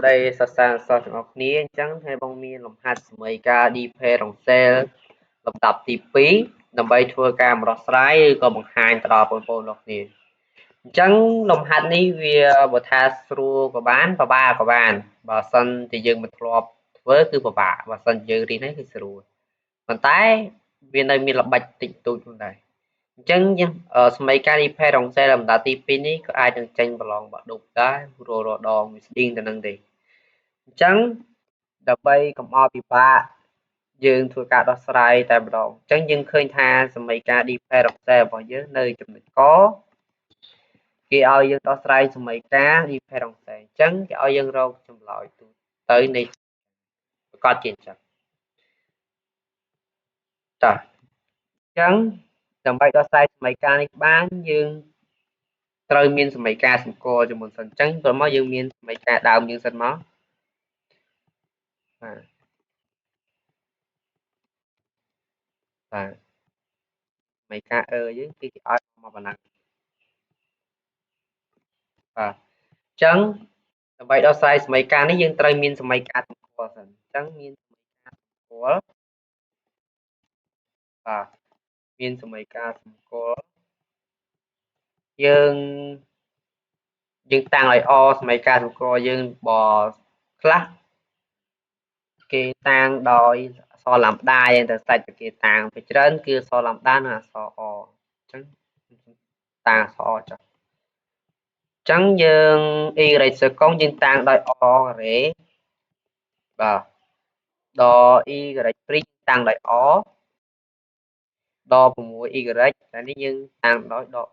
đâyសិស្សានុសិស្សទាំងអស់គ្នាអញ្ចឹងថ្ងៃបងមានលំហាត់សមីការ differential លំដាប់ទី2ដើម្បីធ្វើការម្ដោះស្រាយឬក៏បង្ហាញទៅដល់បងប្អូនទាំងអស់គ្នាអញ្ចឹងលំហាត់នេះវាបើថាស្រួលក៏បានពិបាកក៏បានបើសិនជាយើងមិនធ្លាប់ធ្វើគឺពិបាកបើសិនយើងរៀនហើយគឺស្រួលប៉ុន្តែវានៅមានល្បិចតិចតួចផងដែរអញ្ចឹងសមីការ differential លំដាប់ទី2នេះក៏អាចនឹងចេញប្រឡងបាក់ឌុបដែររាល់ដងវាស្តៀងទៅនឹងទេអញ្ចឹងដើម្បីកុំឲ្យពិបាកយើងធ្វើការដោះស្រាយតែម្ដងអញ្ចឹងយើងឃើញថាសមីការ differential របស់យើងនៅចំណុចកគេឲ្យយើងដោះស្រាយសមីការ differential អញ្ចឹងគេឲ្យយើងរកចម្លើយទៅនៃប្រកាសជាអញ្ចឹងតោះអញ្ចឹងដើម្បីដោះស្រាយសមីការនេះបានយើងត្រូវមានសមីការសម្គាល់ជាមុនសិនអញ្ចឹងតោះមកយើងមានសមីការដើមយើងសិនមកបាទសមីការយើងគឺគេឲ្យមកប៉ុណ្ណឹងបាទអញ្ចឹងដើម្បីដោះស្រាយសមីការនេះយើងត្រូវមានសមីការសម្គាល់សិនអញ្ចឹងមានសមីការសម្គាល់បាទមានសមីការសម្គាល់យើងតាំងឲ្យអសមីការសម្គាល់យើងបើខ្លះគេតាំងដោយអក្សរឡាំដាយ៉ាងទៅសាច់គេតាំងពីច្រើនគឺអក្សរឡាំដានិងអក្សរអអញ្ចឹងតាំងអក្សរអចុះអញ្ចឹងយើងអ៊ីរ៉េសកុងយើងតាំងដោយអការ៉េបាទដល់អ៊ីការ៉េព្រីតាំងដោយអដល់6អ៊ីការ៉េតែនេះយើងតាំងដោយដក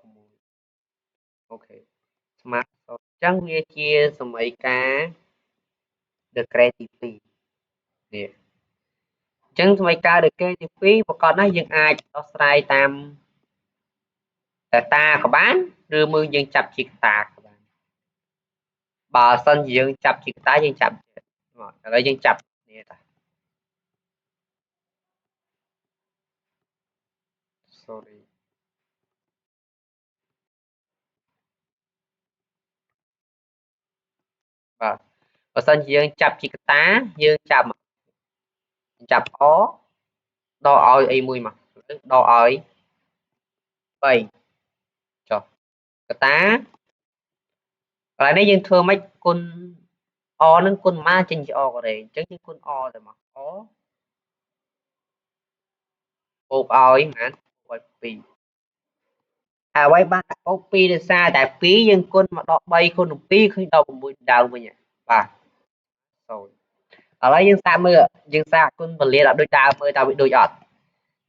6អូខេស្មើអញ្ចឹងវាជាសមីការ degree ទី2នេះអញ្ចឹងសមីការ degree ទី2ប្រកបណាស់យើងអាចដោះស្រាយតាមតាក៏បានឬមើលយើងចាប់ជាកតាក៏បានបើសិនជាយើងចាប់ជាកតាយើងចាប់ឥឡូវយើងចាប់នេះតា sorry បាទបើសិនជាយើងចាប់ជាកតាយើងចាប់អដកឲ្យអីមួយមកដកឲ្យ3ចុះកតាកន្លែងនេះយើងធ្វើម៉េចគុណអនឹងគុណម៉ាចេញជាអការ៉េអញ្ចឹងយើងគុណអទៅមកអបូកឲ្យប៉ុន្មានបូកឲ្យ2ហើយអ្វីបានបូក2ដោយសារតែ2យើងគុណមកដក3គុណនឹង2ឃើញដល់6ដើមវិញបាទ0ឥឡូវយើងសាកមើលយើងសាកគុណពលាដល់ដូចដើមមើលតើវាដូចអត់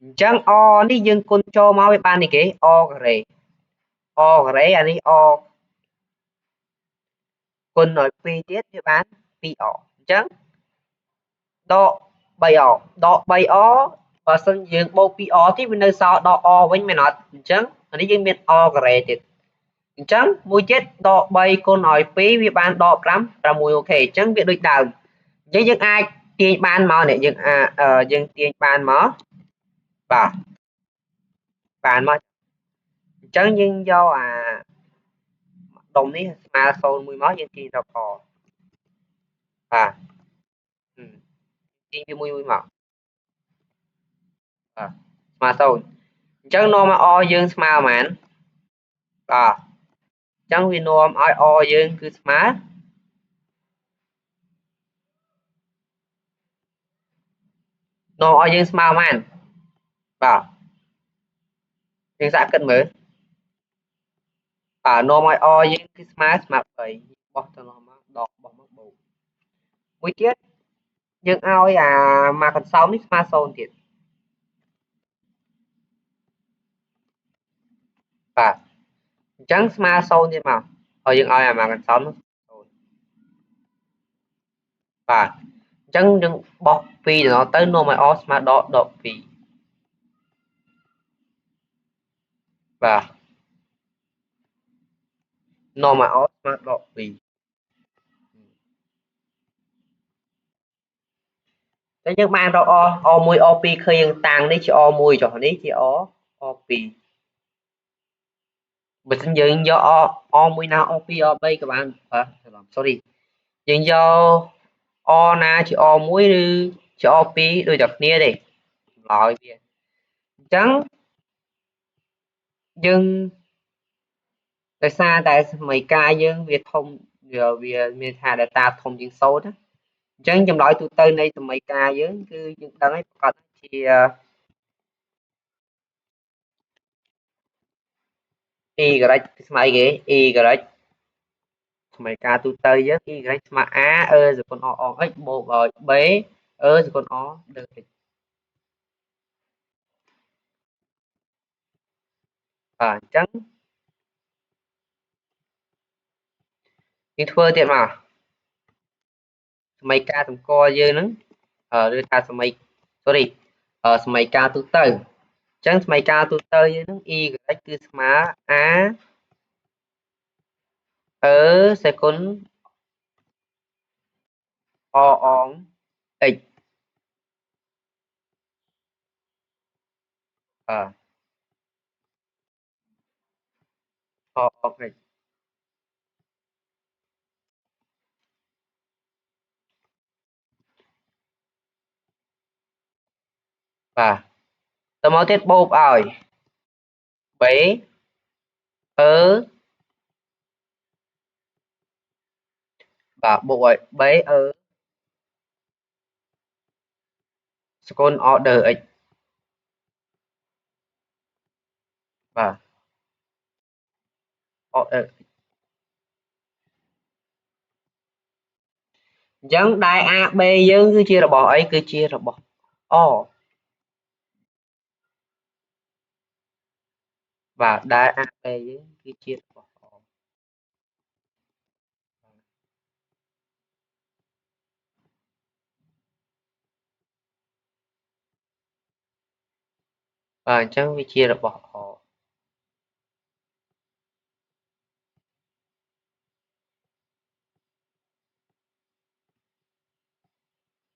អញ្ចឹងអនេះយើងគុណចូលមកវាបាននេះគេអការ៉េអានេះអគុណឲ្យ2ទៀតវាបាន2អអញ្ចឹងដក 3អដក 3អបើសិនយើងបូក 2អទៀតវានៅសល់ដកអវិញមែនអត់អញ្ចឹងអានេះយើងមានអការ៉េទៀតអញ្ចឹងមួយទៀតដក3គុណឲ្យ2វាបានដក5 6អូខេអញ្ចឹងវាដូចដើមអញ្ចឹងយើងអាចទាញបានមកនេះយើងទាញបានមកបាទបានមកអញ្ចឹងយើងយកដុំនេះស្មើ0មួយមកយើងទាញរកអបាទទាញវាមួយមកបាទស្មើ0អញ្ចឹងនាំមកអយើងស្មើប៉ុន្មានបាទអញ្ចឹងវានាំឲ្យអយើងគឺស្មើនាំឲ្យយើងស្មើប៉ុន្មានបាទយើងសាកគិតមើលបាទនាំឲ្យអយើងគឺស្មើ3បោះទៅនោះមកដកបោះមកបូកមួយទៀតយើងឲ្យមកកន្សោមនេះស្មើ0ទៀតបាទអញ្ចឹងស្មើ0ទៀតមកហើយយើងឲ្យមកកន្សោមនោះបាទអញ្ចឹងយើងបោះ2ទៅនាំឲ្យអស្មើដក2បាទនាំឲ្យអស្មើដក2តែយើងបានរកអ1អ2ឃើញយើងតាំងនេះជាអ1ចុះនេះជាអ2បើមិនយើងយកអ1ណាអ2អ3ក៏បានsorry យើងយកអណាជាអមួយឬជាអពីរដូចតែគ្នាទេចម្លើយវាអញ្ចឹងយើងដោយសារតែសមីការយើងវាធំវាមានថា data ធំជាង0ណាអញ្ចឹងចម្លើយទូទៅនៃសមីការយើងគឺយើងដឹងហើយប្រកាសជា y ស្មើអីគេ y សមីការទូទៅយើង y ស្មើ a សកលអង x បូកដោយ b សកលអដឺ x បាទអញ្ចឹងយើងធ្វើទៀតមកសមីការសម្គាល់យើងហ្នឹងឬថាសមី sorry សមីការទូទៅអញ្ចឹងសមីការទូទៅយើងហ្នឹង y គឺស្មើ a សេគុណអអង x បាទអអង x បាទតមកទៀតបូកឲ្យ b បាទបូកឲ្យ b សកល order x បាទ order អញ្ចឹងដែល AB យើងគឺជារបស់អីគឺជារបស់ អបាទដែល AB យើងគឺជារបស់អបាទអញ្ចឹងវាជារបស់អ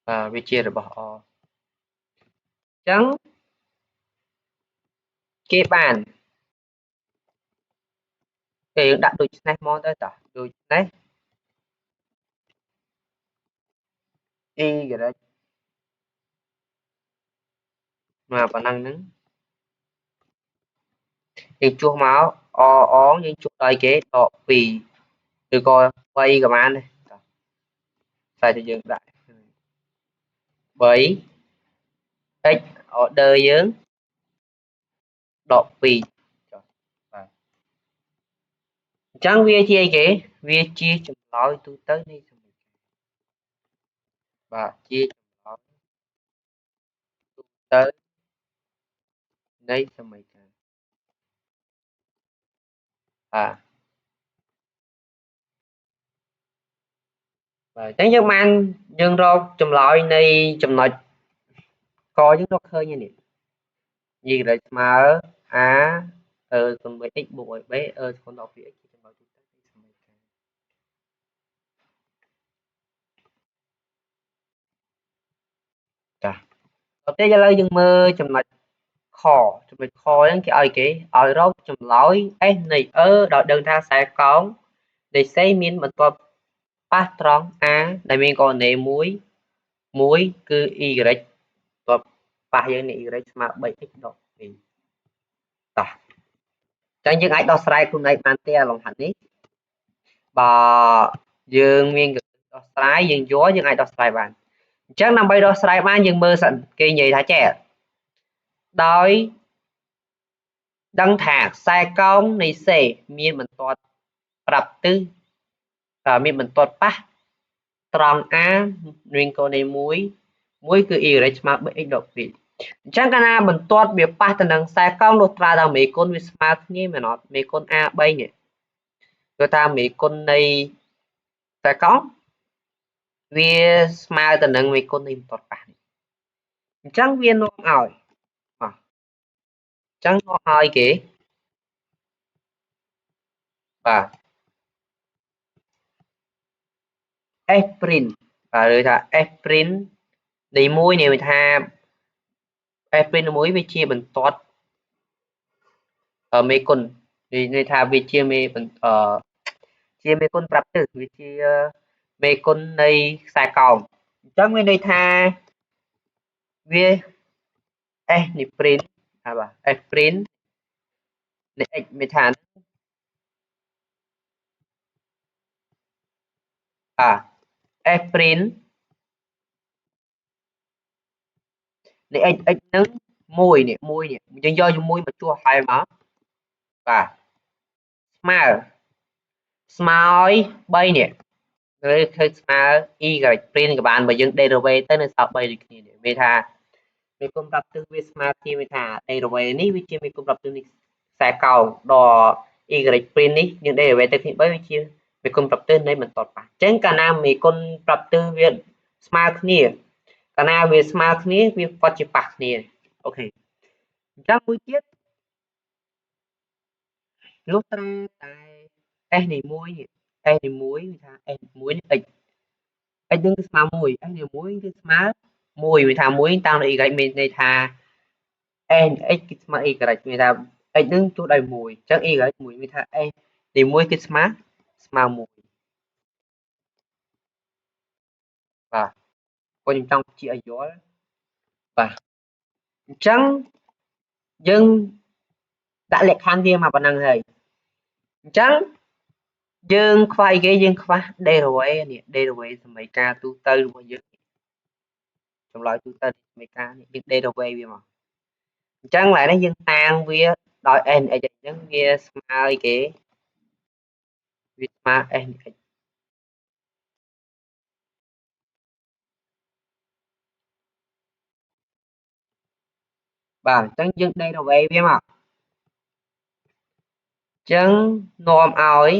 បាទវាជារបស់អអញ្ចឹងគេបានគេយើងដាក់ដូចនេះមកទៅតោះដូចនេះ y មកប៉ុណ្ណឹងហ្នឹងយើងជួសមកអអងយើងជួសដោយគេដក2ឬក៏3ក៏បានដែរតែតែយើងដាក់3 x order យើងដក2ចុះបាទអញ្ចឹងវាជាអីគេវាជាចម្លើយទូទៅនៃសមីការបាទជាចម្លើយទូទៅនៃសមីការបាទបាទអញ្ចឹងយើងបានយើងរកចម្លើយនៃចំណុចកយើងរកឃើញហើយនេះy ស្មើ a គុណ x បូកឲ្យ b គុណដល់ 2x ជាចម្លើយទូទៅនៃសមីការចាតទៅឥឡូវយើងមើលចំណុចខចំណុចខហ្នឹងគេឲ្យគេឲ្យរកចម្លើយ s នៃ ដោយដឹងថាខ្សែកោងនៃ c មានបន្ទាត់ប៉ះត្រង់ a ដែលមានករណីមួយគឺ y បន្ទាត់ប៉ះយើងនៃ y ស្មើ 3x ដក2តោះអញ្ចឹងយើងអាចដោះស្រាយខ្លួនឯងបានទេអាលំហាត់នេះបើយើងមានដោះស្រាយយើងយល់យើងអាចដោះស្រាយបានអញ្ចឹងដើម្បីដោះស្រាយបានយើងមើលសិនគេនិយាយថាចេះដោយដឹងថាខ្សែកោងនៃ C មានបន្ទាត់ប្រាប់ទិសមានបន្ទាត់ប៉ះត្រង់ A រៀងកូននៃមួយគឺ y ស្មើ 3x ដក2អញ្ចឹងកាលណាបន្ទាត់វាប៉ះទៅនឹងខ្សែកោងលុះត្រាតែមេគុណវាស្មើគ្នាមែនអត់មេគុណ A3 នេះគឺថាមេគុណនៃខ្សែកោងវាស្មើទៅនឹងមេគុណនៃបន្ទាត់ប៉ះនេះអញ្ចឹងវានាំឲ្យអញ្ចឹងនាំឲ្យគេបាទ S print បាទឬថា S print នៃ1នេះវាថា S print មួយវាជាបន្ទាត់មេគុណនិយាយថាវាជាមេគុណប្រាប់ទិសវាជា មេគុណនៃខ្សែកោងអញ្ចឹងមានន័យថាវា S នេះ print បាទ S print នៃ x មានថាបាទ S print នៃ x ហ្នឹង1នេះយើងយកជាមួយមកជួសហើយមកបាទស្មើស្មើឲ្យ3នេះឬឃើញស្មើ y print ក៏បានបើយើង derivate ទៅនៅសល់3ដូចគ្នានេះមានថាមេគុណប្រាប់ទិសវាស្មើគ្នាមានថា derivate នេះវាជាមេគុណប្រាប់ទិសនេះខ្សែកោងដល់ y print នេះយើង derivate ទៅគ្នា3វាជាមេគុណប្រាប់ទិសនៃបន្តប៉ះអញ្ចឹងកាលណាមេគុណប្រាប់ទិសវាស្មើគ្នាកាលណាវាស្មើគ្នាវាក៏ជាប៉ះគ្នាអូខេអញ្ចឹងមួយទៀតលុះត្រាតែ s នេះ1នេះ s នេះ1វាថា s 1នេះ x x នឹងគឺស្មើ1 s នេះ1គឺស្មើ1វាថា1តាមដោយ y មានន័យថា s x គឺស្មើ y មានថា x នឹងជួសដោយ1អញ្ចឹង y 1មានថា s នេះ1គឺស្មើ1បាទពួកខ្ញុំចង់បញ្ជាក់ឲ្យយល់បាទអញ្ចឹងយើងដាក់លក្ខខណ្ឌវាមកប៉ុណ្ណឹងហើយអញ្ចឹងយើងខ្វះអីគេយើងខ្វះ derivate នេះ derivate សមីការទូទៅរបស់យើងចម្លើយទូទៅសមីការនេះយើង derivate វាមកអញ្ចឹងឡើយនេះយើងតាំងវាដោយ n x អញ្ចឹងវាស្មើអីគេវាស្មើ s x បាទអញ្ចឹងយើង derivate វាមកអញ្ចឹងនាំឲ្យ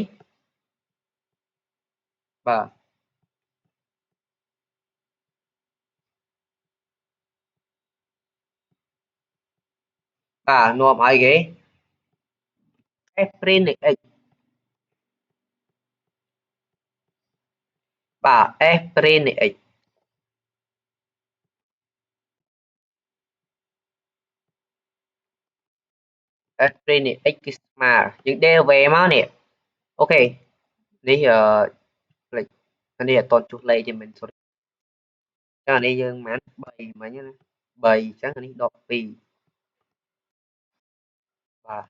បាទបាទនាំឲ្យគេ s print x បាទ s print x s print x គឺស្មើយើង derivate មកនេះអូខេនេះផ្លេចនេះអត់តចុះលេខទេមិន sorry ចឹងអានេះយើងមិន3មិញណា3អញ្ចឹងអានេះដក2បាទ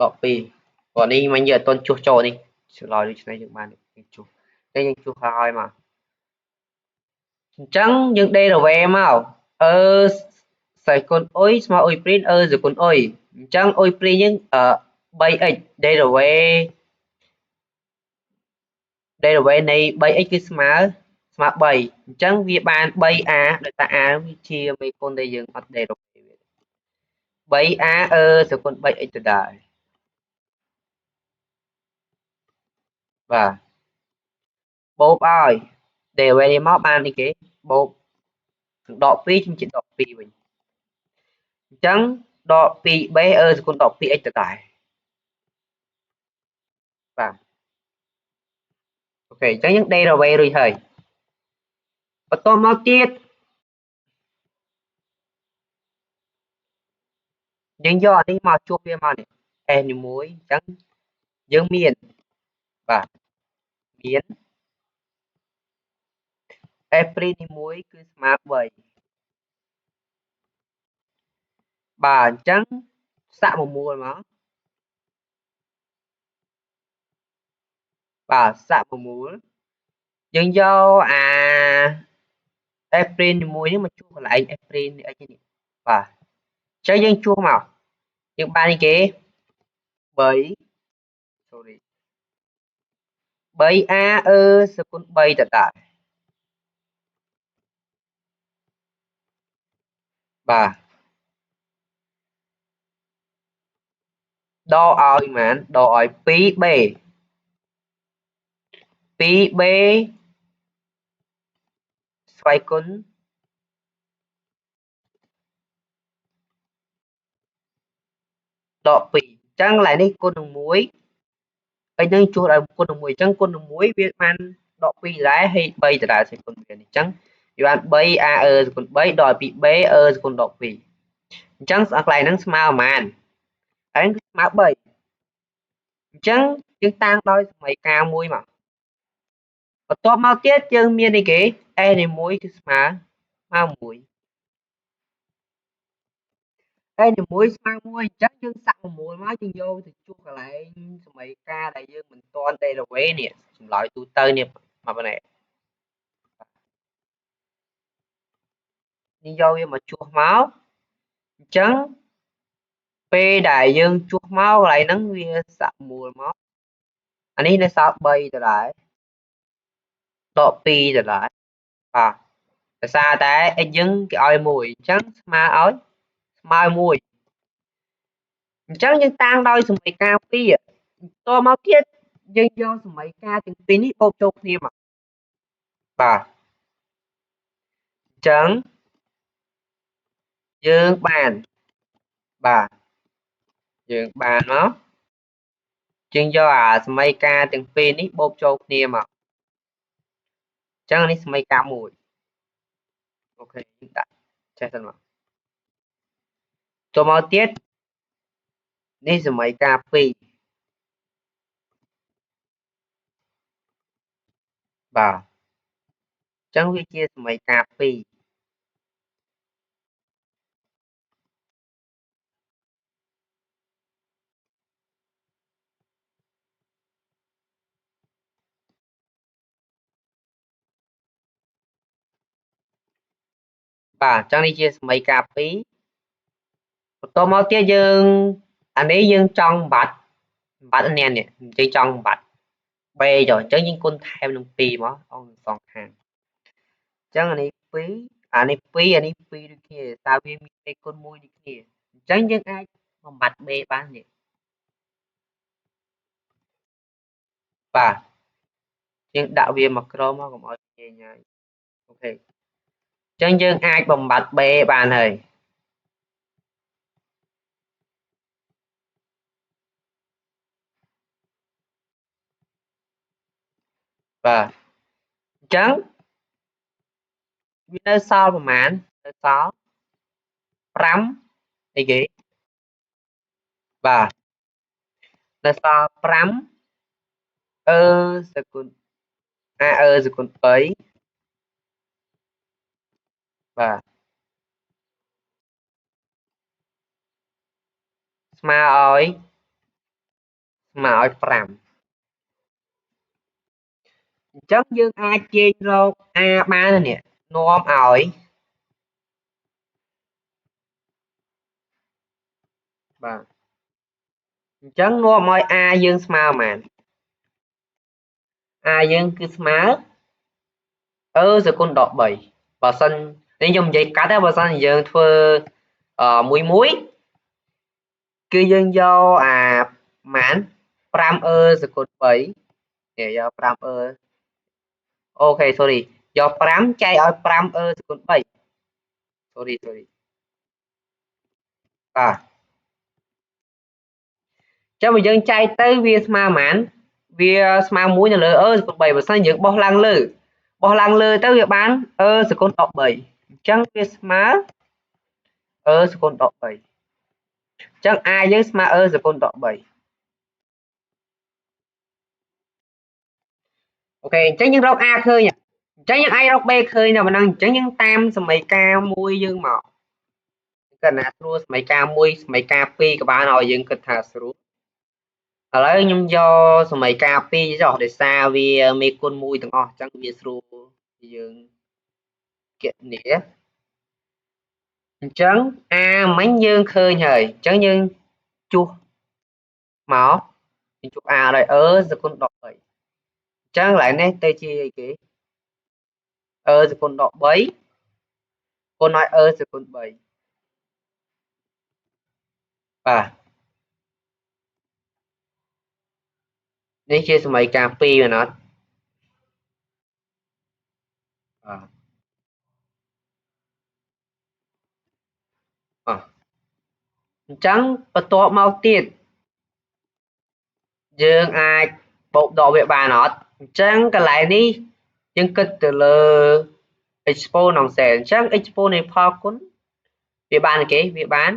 ដក2ព្រោះនេះមិញយើងអត់តចុះចូលនេះឆ្លើយដូចនេះយើងបានយើងចុះតែយើងចុះហើយមកអញ្ចឹងយើង derivate មកសៃគុណអុយស្មើអុយព្រីនសគុណអុយអញ្ចឹងអុយព្រីនយើង3x derivate នៃ 3x គឺស្មើ3អញ្ចឹងវាបាន 3a ដោយសារ a វាជាមេគុណដែលយើងអត់ derivate វា 3a សគុណ 3x ទៅដែរបាទបូកឲ្យ derivate មកបាននេះគេបូកដក2ជំជាដក2វិញអញ្ចឹងដក 2b សគុណដក 2x ទៅដែរបាទអូខេអញ្ចឹងយើង derivate រួចហើយបន្តមកទៀតយើងយកអានេះមកជួបវាមកនេះ s នេះមួយអញ្ចឹងយើងមានបាទមាន s ព្រីនេះមួយគឺស្មើ3បាទអញ្ចឹងសាក់មកមូលមកបាទសាក់មកមូលយើងយកអា s ព្រីនេះមួយនេះមកជួសកន្លែង s ព្រីនេះអីនេះបាទអញ្ចឹងយើងជួសមកយើងបាននេះគេ3 sorry 3a សគុណ3ទៅដែរបាទដកឲ្យប៉ុន្មានដកឲ្យ 2b 2b ស្វ័យគុណដក2អញ្ចឹងកន្លែងនេះគុណនឹង1ហើយនឹងជួសឲ្យគុណនឹង1អញ្ចឹងគុណនឹង1វាបានដក2ដែរហើយ3ដដែលសេគុណវាអញ្ចឹងវាបាន 3a សគុណ3ដល់ 2b សគុណដក2អញ្ចឹងកន្លែងហ្នឹងស្មើប្រហែលហើយគឺស្មើ3អញ្ចឹងយើងតាំងដោយសមីការមួយមក បន្ទាប់មកទៀតយើងមានអីគេ a នីមួយគឺស្មើ1 a នីមួយស្មើ1អញ្ចឹងយើងសាក់ប្រមូលមកយើងយកទៅជួសកន្លែងសមីការដែលយើងមិនទាន់ derivate នេះចម្លើយទូទៅនេះមកប៉ុណ្ណេះយើងយកវាមកជួសមកអញ្ចឹងពេលដែលយើងជួសមកកន្លែងហ្នឹងវាសាក់មូលមកអានេះនៅសល់3ដដែលដក2ដដែលបាទដោយសារតែ x យើងគេឲ្យ1អញ្ចឹងស្មើឲ្យស្មើ1អញ្ចឹងយើងតាំងដោយសមីការ2តមកទៀតយើងយកសមីការទាំងពីរនេះបូកចូលគ្នាមកបាទអញ្ចឹងយើងបានបាទយើងបានមកយើងយកអាសមីការទាំងពីរនេះបូកចូលគ្នាមកអញ្ចឹងនេះសមីការ1អូខេយើងដាក់ចេះសិនមកចូលមកទៀតនេះសមីការ2បាទអញ្ចឹងវាជាសមីការ2បាទអញ្ចឹងនេះជាសមីការ2បន្តមកទៀតយើងអានេះយើងចង់បាត់អានេះយើងចង់បាត់ b ចុះអញ្ចឹងយើងគុណថែមនឹង2មកអស់សងខាងអញ្ចឹងអានេះ2អានេះ2អានេះ2ដូចគ្នាតើវាមាន b គុណ1ដូចគ្នាអញ្ចឹងយើងអាចបំបត្តិ b បាននេះបាទយើងដាក់វាមកក្រោមមកកុំឲ្យងាយញ៉ៃអូខេអញ្ចឹងយើងអាចបំបត្តិ b បានហើយបាទអញ្ចឹងវានៅសល់ប្រហែលនៅសល់5អីគេបាទនៅសល់5អឺសគុណសគុណ3បាទស្មើឲ្យ5អញ្ចឹងយើងអាចទាញរក a បាននេះនាំឲ្យបាទអញ្ចឹងនាំឲ្យ a យើងស្មើប៉ុន្មាន a យើងគឺស្មើសគុណដក3បើសិននេះខ្ញុំនិយាយកាត់ទេបើសិនយើងធ្វើមួយគឺយើងយកអាប៉ុន្មាន5សគុណ3នេះយក5អូខេ sorry យក5ចែកឲ្យ5សគុណ3 sorry បាទអញ្ចឹងបើយើងចែកទៅវាស្មើប៉ុន្មានវាស្មើ1នៅលើសគុណ3បើសិនយើងបោះឡើងលើទៅវាបានសគុណដក3អញ្ចឹងវាស្មើសគុណដក3អញ្ចឹង a យើងស្មើសគុណដក3អូខេអញ្ចឹងយើងរក a ឃើញអញ្ចឹងយើងអាចរក b ឃើញតែប៉ុណ្ណឹងអញ្ចឹងយើងតាមសមីការមួយយើងមកគិតណាស្រួលសមីការ1សមីការ2ក៏បានឲ្យយើងគិតថាស្រួលឥឡូវខ្ញុំយកសមីការ2ចុះដោយសារវាមេគុណ1ទាំងអស់អញ្ចឹងវាស្រួលយើងគណនាអញ្ចឹង a មិញយើងឃើញហើយអញ្ចឹងយើងជួសមកយើងជួស a ដោយសគុណដក3អញ្ចឹងកន្លែងនេះទៅជាអីគេសគុណដក3គុណឲ្យសគុណ3បាទនេះជាសមីការ2មែនអត់បាទអញ្ចឹងបន្ទាប់មកទៀតយើងអាចបូកដកវាបានអត់អញ្ចឹងកន្លែងនេះយើងគិតទៅលើ exponential អញ្ចឹង exponential គុណវាបានគេវាបាន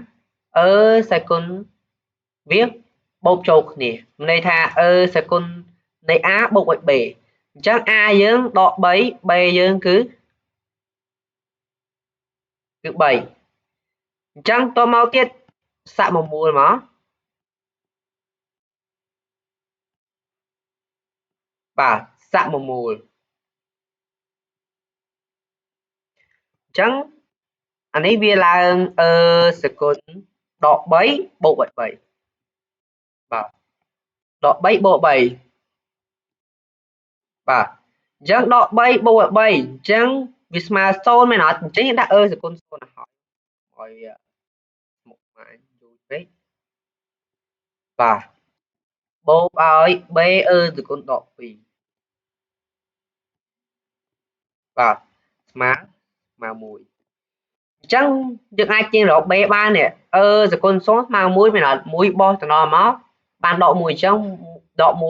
សគុណវាបូកចូលគ្នាន័យថាសគុណនៃ a បូកឲ្យ b ចឹង a យើងដក 3 b យើងគឺ 3 អញ្ចឹងតមកទៀតសាក់មកមូលមកបាទសាក់មកមូលអញ្ចឹងអានេះវាឡើងសគុណដក 3 បូក 3 បាទដក 3 បូក 3 បាទអញ្ចឹងដក 3 បូក 3 អញ្ចឹងវាស្មើ0មែនអត់អញ្ចឹងដាក់សគុណ0ឲ្យវាមកបានយូរពេកបាទបូកឲ្យ b សគុណដក 2 បាទស្មើ1អញ្ចឹងយើងអាចទាញរក b បាននេះសគុណ0ស្មើ1មែនអត់1បោះតំណមកបានដក1អញ្ចឹងដក1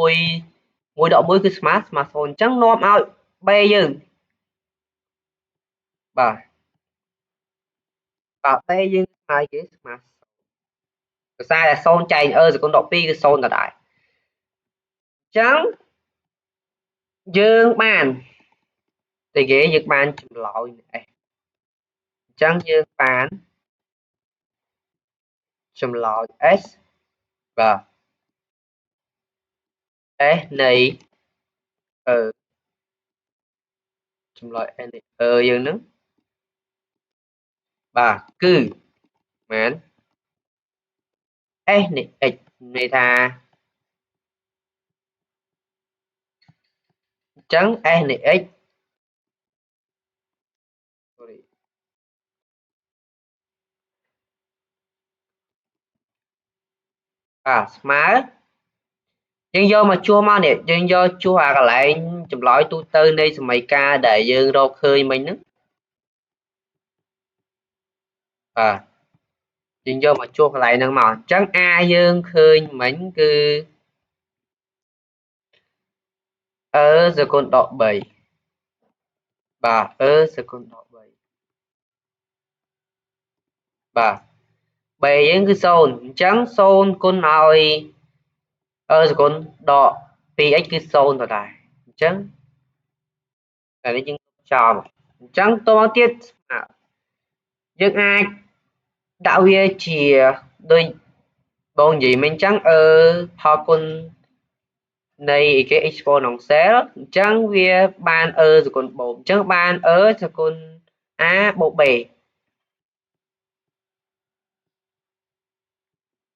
1ដក1គឺស្មើ0អញ្ចឹងនាំឲ្យ b យើងបាទបាទ b យើងស្មើគេស្មើភាសាតែ0ចែកសគុណដក2គឺ0ដដែលអញ្ចឹងយើងបានតែគេយើងបានចម្លើយនេះអញ្ចឹងយើងបានចម្លើយ S បាទ S នៃចម្លើយ S នៃយើងនឹងបាទគឺមែន S នៃ x ន័យថាអញ្ចឹង S នៃ x sorry បាទស្មើយើងយកមកជួសមកនេះយើងយកជួសអាកន្លែងចម្លើយទូទៅនៃសមីការដែលយើងរកឃើញមិញហ្នឹងបាទយើងយកមកជួសកន្លែងហ្នឹងមកអញ្ចឹង a យើងឃើញមិញគឺសគុណដក 3 បាទសគុណដក 3 បាទ b យើងគឺ0អញ្ចឹង0គុណឲ្យសគុណដក 2x គឺ0ដដែលអញ្ចឹងតែនេះយើងចោលអញ្ចឹងតមកទៀតយើងអាចដាក់វាជាដូចបងនិយាយមិញអញ្ចឹងផលគុណនៃគេ exponential អញ្ចឹងវាបានសគុណបូកអញ្ចឹងបានសគុណ a បូក b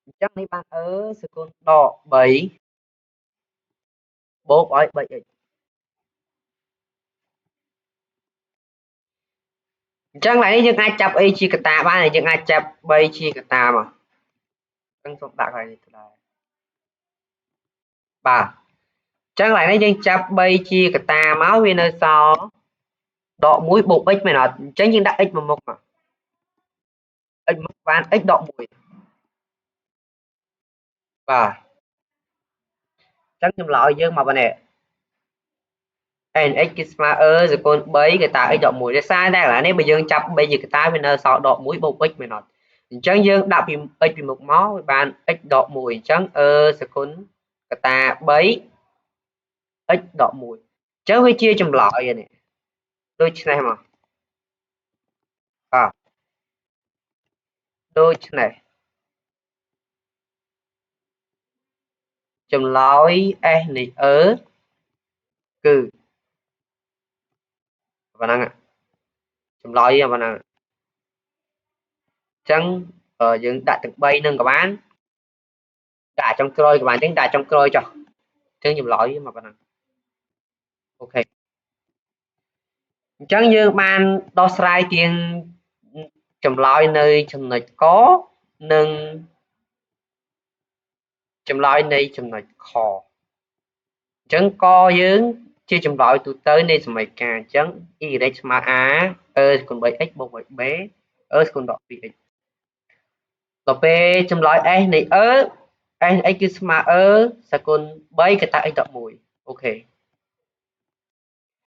អញ្ចឹងនេះបានសគុណដក 3 បូកឲ្យ 3x អញ្ចឹងឡើយនេះយើងអាចចាប់ a ជាកតាបានហើយយើងអាចចាប់3ជាកតាមកអញ្ចឹងសូមដាក់កន្លែងនេះទៅដែរបាទអញ្ចឹងឡើយនេះយើងចាប់3ជាកតាមកវានៅសល់ដក1បូក x មែនអត់អញ្ចឹងយើងដាក់ x មួយមុខមក x មុខបាន x ដក 1បាទអញ្ចឹងចម្លើយយើងមកប៉ុណ្ណេះ nx គឺស្មើសគុណ3កតា x ដក 1ដោយសារតែកន្លែងនេះបើយើងចាប់3ជាកតាវានៅសល់ដក1បូក x មែនអត់អញ្ចឹងយើងដាក់ពី x ពីមុខមកវាបាន x ដក 1អញ្ចឹងសគុណកតា 3 x ដក 1អញ្ចឹងវាជាចម្លើយនេះដូច្នេះមកបាទដូច្នេះចម្លើយ s នៃគឺប៉ុណ្ណឹងចម្លើយប៉ុណ្ណឹងអញ្ចឹងយើងដាក់ទាំង3នឹងក៏បានដាក់ចុងក្រោយក៏បានចឹងដាក់ចុងក្រោយចុះអញ្ចឹងចម្លើយមកប៉ុណ្ណឹងអូខេអញ្ចឹងយើងបានដោះស្រាយទៀងចម្លើយនៅចំណុចកនិងចម្លើយនៃចំណុចខអញ្ចឹងកយើងជាចម្លើយទូទៅនៃសមីការអញ្ចឹង y ស្មើ a សគុណ 3x បូក b សគុណដក 2x ដល់ពេលចម្លើយ s នៃs x គឺស្មើសគុណ3កតា x ដក 1អូខេ